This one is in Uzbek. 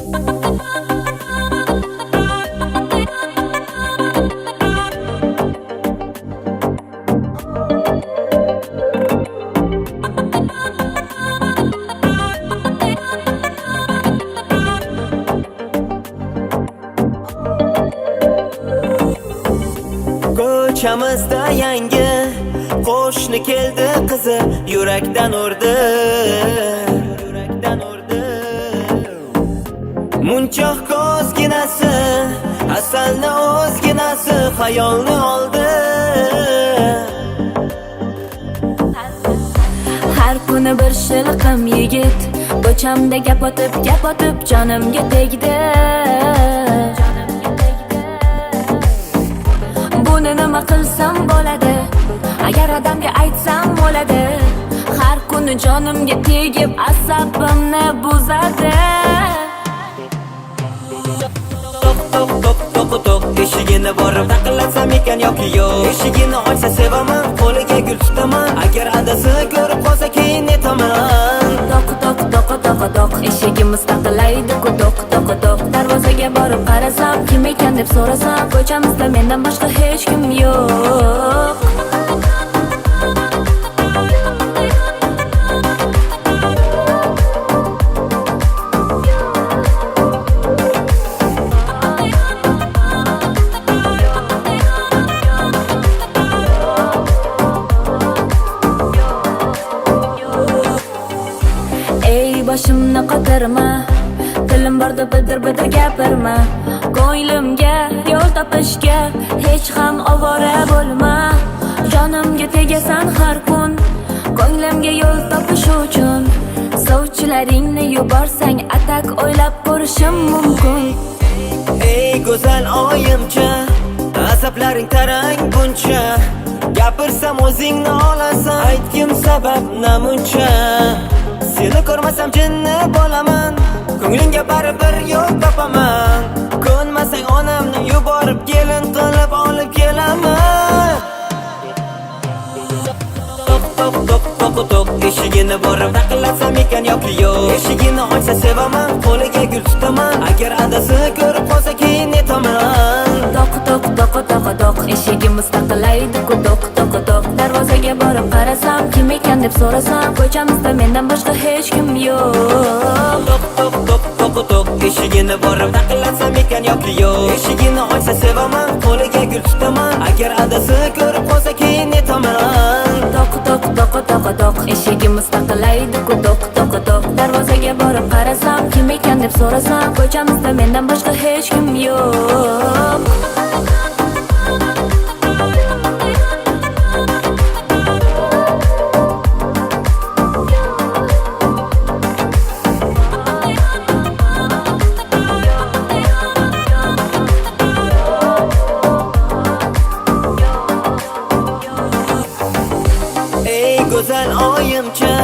Ko'chamizda yangi qo'shni keldi, qizi yurakdan urdi. Munchoq ko'zginasi, asalni o'zginasi xayolni oldi. Har kuni bir shilqim yigit ko'chamda gap otib jonimga tegdi. Buni nima qilsam bo'ladi? Agar odamga aytsam bo'ladi. Har kuni jonimga tegib asabimni buzadi. Toq eshigini borib taqillasam ekan yoki yo'q. Eshigini ochsa sevaman, qo'liga gul tutaman. Agar adasi ko'rib qolsa keyin netaman. Toq eshigimiz taqillaydi-ku toq. Darvozaga borib qarasam, kim ekan deb so'rasam, ko'chamizda mendan boshqa hech kim yo'q. Boshimni qotirma, tilim borda bildir gapirma. Ko'nglimga yo'l topishga hech ham ovora bo'lma. Jonimga tegasan har kun, ko'nglimga yo'l topish uchun. Sovchilaringni yuborsang atak o'ylab ko'rishim mumkin. Ey go'zal oyimcha, asablaring tarang buncha. Gapirsam o'zingni olasan, aytgim sabab namuncha. Seni ko'rmasam jinni bo'laman, ko'nglingga baribir yo'l topaman. Ko'nmasang onamni yuborib kelin qilib olib kelaman. Toq eshigini borib taqillasam ekan yoki yo'q. Eshigini ochsa sevaman, qo'liga gul tutaman. Agar adasi ko'rib qolsa keyin netaman. Toq eshigimiz taqillaydi-ku toq. Darvozaga borib qarasam, kim ekan deb so'rasam, ko'chamizda mendan boshqa hech kim yo'q. Toq eshigini borib taqillasam ekan yoki yo'q. Eshigini ochsa sevaman, qo'liga gul tutaman. Agar adasi ko'rib qolsa keyin netaman. Toq eshigimiz taqillaydi-ku toq. Darvozaga borib qarasam, kim ekan deb so'rasam, ko'chamizda mendan boshqa hech kim yo'q. Ey go'zal oyimcha,